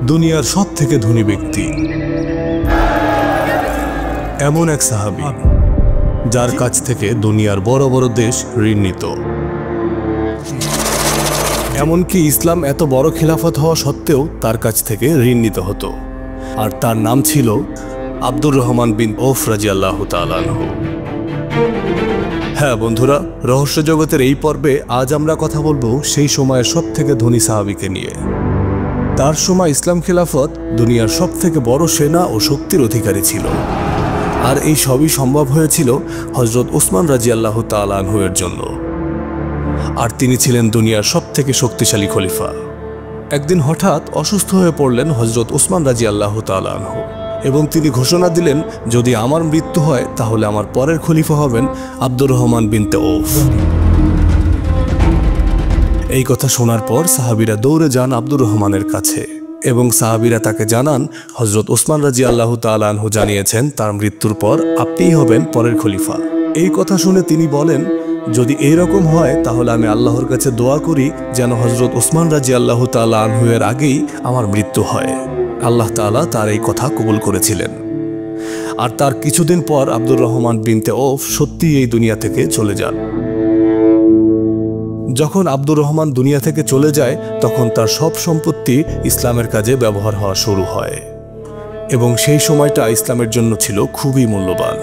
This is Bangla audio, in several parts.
দুনিয়ার সবথেকে ধনী ব্যক্তি এমন এক সাহাবী যার কাছ থেকে দুনিয়ার বড় বড় দেশ ঋণ নিত। এমনকি ইসলাম এত বড় খিলাফত হওয়া সত্ত্বেও তার কাছ থেকে ঋণ নিতে হতো। আর তার নাম ছিল আব্দুর রহমান বিন আউফ রাদিয়াল্লাহু তাআলা আনহু। হ্যাঁ বন্ধুরা, রহস্য জগতের এই পর্বে আজ আমরা কথা বলবো সেই সময়ের সবথেকে ধনী সাহাবীকে নিয়ে। তার সময় ইসলাম খিলাফত দুনিয়ার সবথেকে বড় সেনা ও শক্তির অধিকারী ছিল। আর এই সবই সম্ভব হয়েছিল হযরত উসমান রাদিয়াল্লাহু তাআলা আনহু এর জন্য। আর তিনি ছিলেন দুনিয়ার সবথেকে শক্তিশালী খলিফা। একদিন হঠাৎ অসুস্থ হয়ে পড়লেন হযরত উসমান রাদিয়াল্লাহু তাআলা আনহু এবং তিনি ঘোষণা দিলেন, যদি আমার মৃত্যু হয় তাহলে আমার পরের খলিফা হবেন আব্দুর রহমান বিন আউফ। এই কথা শোনার পর সাহাবীরা দৌড়ে যান আব্দুর রহমানের কাছে এবং সাহাবীরা তাকে জানান হযরত উসমান রাদিয়াল্লাহু তাআলা আনহু জানিয়েছেন তার মৃত্যুর পর আপনিই হবেন পরের খলিফা। এই কথা শুনে তিনি বলেন, যদি এইরকম হয় তাহলে আমি আল্লাহর কাছে দোয়া করি যেন হযরত উসমান রাদিয়াল্লাহু তাআলা আনহু এর আগেই আমার মৃত্যু হয়। আল্লাহ তাআলা তার এই কথা কবুল করেছিলেন। আর তার কিছুদিন পর আব্দুর রহমান বিন আউফ সত্যি এই দুনিয়া থেকে চলে যান। যখন আব্দুর রহমান দুনিয়া থেকে চলে যায় তখন তার সব সম্পত্তি ইসলামের কাজে ব্যবহার হওয়া শুরু হয় এবং সেই সময়টা ইসলামের জন্য ছিল খুবই মূল্যবান।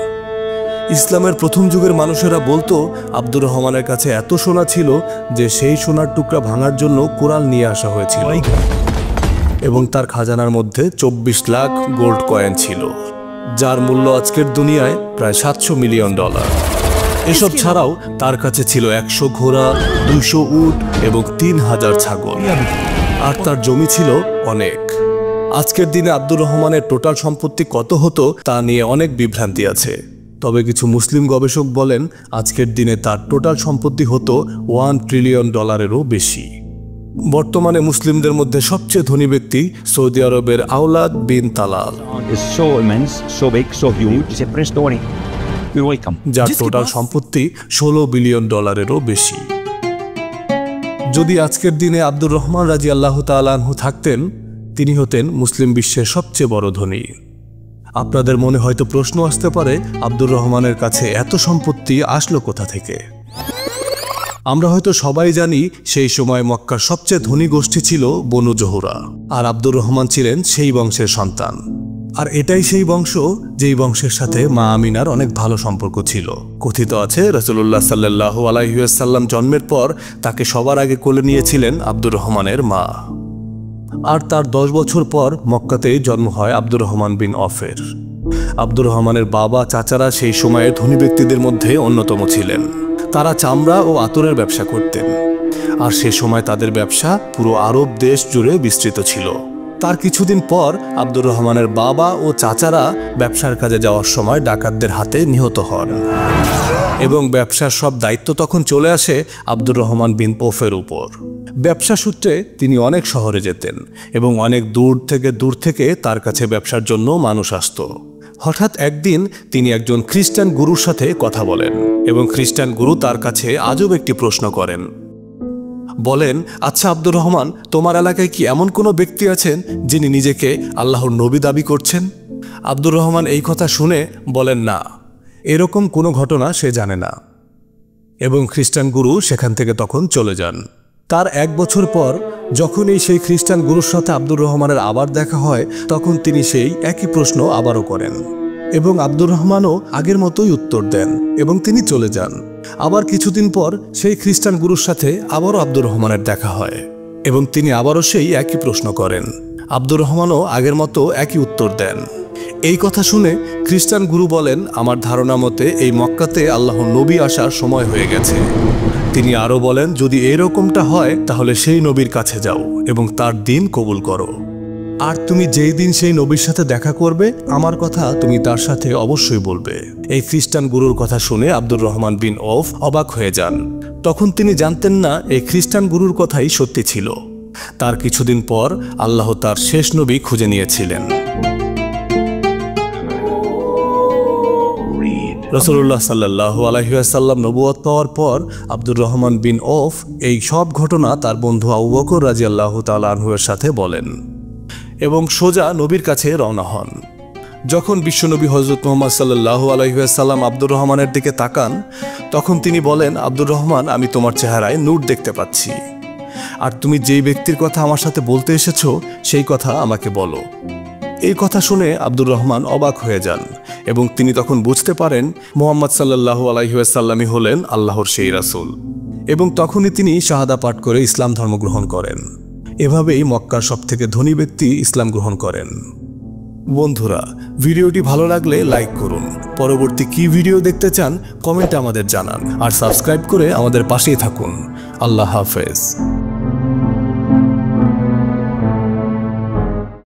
ইসলামের প্রথম যুগের মানুষেরা বলতো আব্দুর রহমানের কাছে এত সোনা ছিল যে সেই সোনার টুকরা ভাঙার জন্য কোরাল নিয়ে আসা হয়েছিল এবং তার খাজানার মধ্যে 24 লাখ গোল্ড কয়েন ছিল, যার মূল্য আজকের দুনিয়ায় প্রায় $700 মিলিয়ন। এসব ছাড়াও তার কাছে ছিল 100 ঘোড়া, 200 উট এবং 3000 ছাগল। আর তার জমি ছিল অনেক। আজকের দিনে আব্দুর রহমানের টোটাল সম্পত্তি কত হতো তা নিয়ে অনেক বিভ্রান্তি আছে। তবে কিছু মুসলিম গবেষক বলেন আজকের দিনে তার টোটাল সম্পত্তি হতো $1 ট্রিলিয়ন বেশি। বর্তমানে মুসলিমদের মধ্যে সবচেয়ে ধনী ব্যক্তি সৌদি আরবের আওলাদ বিন তালাল, যার টোটাল সম্পত্তি $16 বিলিয়ন বেশি। যদি আজকের দিনে আব্দুর রহমান রাদিয়াল্লাহু তাআলা আনহু থাকতেন, তিনি হতেন মুসলিম বিশ্বের সবচেয়ে বড় ধনী। আপনাদের মনে হয়তো প্রশ্ন আসতে পারে, আব্দুর রহমানের কাছে এত সম্পত্তি আসলো কোথা থেকে? আমরা হয়তো সবাই জানি সেই সময় মক্কার সবচেয়ে ধনী গোষ্ঠী ছিল বনু জোহরা, আর আব্দুর রহমান ছিলেন সেই বংশের সন্তান। আর এটাই সেই বংশ যেই বংশের সাথে মা আমিনার অনেক ভালো সম্পর্ক ছিল। কথিত আছে রাসূলুল্লাহ সাল্লাল্লাহু আলাইহি ওয়াসাল্লাম জন্মের পর তাকে সবার আগে কোলে নিয়েছিলেন আব্দুর রহমানের মা। আর তার 10 বছর পর মক্কাতেই জন্ম হয় আব্দুর রহমান বিন আউফের। আব্দুর রহমানের বাবা চাচারা সেই সময়ের ধনী ব্যক্তিদের মধ্যে অন্যতম ছিলেন। তারা চামড়া ও আতরের ব্যবসা করতেন, আর সে সময় তাদের ব্যবসা পুরো আরব দেশ জুড়ে বিস্তৃত ছিল। তার কিছুদিন পর আব্দুর রহমানের বাবা ও চাচারা ব্যবসার কাজে যাওয়ার সময় ডাকাতদের হাতে নিহত হন এবং ব্যবসার সব দায়িত্ব তখন চলে আসে আব্দুর রহমান বিন আউফের উপর। ব্যবসা সূত্রে তিনি অনেক শহরে যেতেন এবং অনেক দূর থেকে তার কাছে ব্যবসার জন্য মানুষ আসত। হঠাৎ একদিন তিনি একজন খ্রিস্টান গুরুর সাথে কথা বলেন এবং খ্রিস্টান গুরু তার কাছে আজব একটি প্রশ্ন করেন। বলেন, আচ্ছা আব্দুর রহমান, তোমার এলাকায় কি এমন কোনো ব্যক্তি আছেন যিনি নিজেকে আল্লাহর নবী দাবি করছেন? আব্দুর রহমান এই কথা শুনে বলেন, না, এরকম কোনো ঘটনা সে জানে না। এবং খ্রিস্টান গুরু সেখান থেকে তখন চলে যান। তার 1 বছর পর যখনই সেই খ্রিস্টান গুরুর সাথে আব্দুর রহমানের আবার দেখা হয়, তখন তিনি সেই একই প্রশ্ন আবারও করেন এবং আব্দুর রহমানও আগের মতোই উত্তর দেন এবং তিনি চলে যান। আবার কিছুদিন পর সেই খ্রিস্টান গুরুর সাথে আবারও আব্দুর রহমানের দেখা হয় এবং তিনি আবারও সেই একই প্রশ্ন করেন। আব্দুর রহমানও আগের মতো একই উত্তর দেন। এই কথা শুনে খ্রিস্টান গুরু বলেন, আমার ধারণা মতে এই মক্কাতে আল্লাহর নবী আসার সময় হয়ে গেছে। তিনি আরও বলেন, যদি এরকমটা হয় তাহলে সেই নবীর কাছে যাও এবং তার দিন কবুল করো। আর তুমি যেই দিন সেই নবীর সাথে দেখা করবে, আমার কথা তুমি তার সাথে অবশ্যই বলবে। এই খ্রিস্টান গুরুর কথা শুনে আব্দুর রহমান বিন আউফ অবাক হয়ে যান। তখন তিনি জানতেন না এই খ্রিস্টান গুরুর কথাই সত্যি ছিল। তার কিছুদিন পর আল্লাহ তার শেষ নবী খুঁজে নিয়েছিলেন। রাসূলুল্লাহ সাল্লাল্লাহু আলাইহি ওয়াসাল্লাম নবুয়ত পাওয়ার পর আব্দুর রহমান বিন আউফ এই সব ঘটনা তার বন্ধু আবু বকর রাদিয়াল্লাহু তাআলা আনহুর সাথে বলেন এবং সোজা নবীর কাছে রওনা হন। যখন বিশ্বনবী হযরত মুহাম্মদ সাল্লাল্লাহু আলাইহি ওয়াসাল্লাম আব্দুর রহমানের দিকে তাকান, তখন তিনি বলেন, আব্দুর রহমান, আমি তোমার চেহারায় নূর দেখতে পাচ্ছি, আর তুমি যেই ব্যক্তির কথা আমার সাথে বলতে এসেছো সেই কথা আমাকে বলো। এই কথা শুনে আব্দুর রহমান অবাক হয়ে যান এবং তিনি তখন বুঝতে পারেন মুহাম্মদ সাল্লাল্লাহু আলাইহি ওয়াসাল্লামই হলেন আল্লাহর সেই রাসূল, এবং তখনই তিনি শাহাদা পাঠ করে ইসলাম ধর্ম গ্রহণ করেন। এভাবেই মক্কার সবথেকে ধনী ব্যক্তি ইসলাম গ্রহণ করেন। বন্ধুরা, ভিডিওটি ভালো লাগলে লাইক করুন, পরবর্তী কি ভিডিও দেখতে চান কমেন্টে আমাদের জানান, আর সাবস্ক্রাইব করে আমাদের পাশেই থাকুন। আল্লাহ হাফেজ।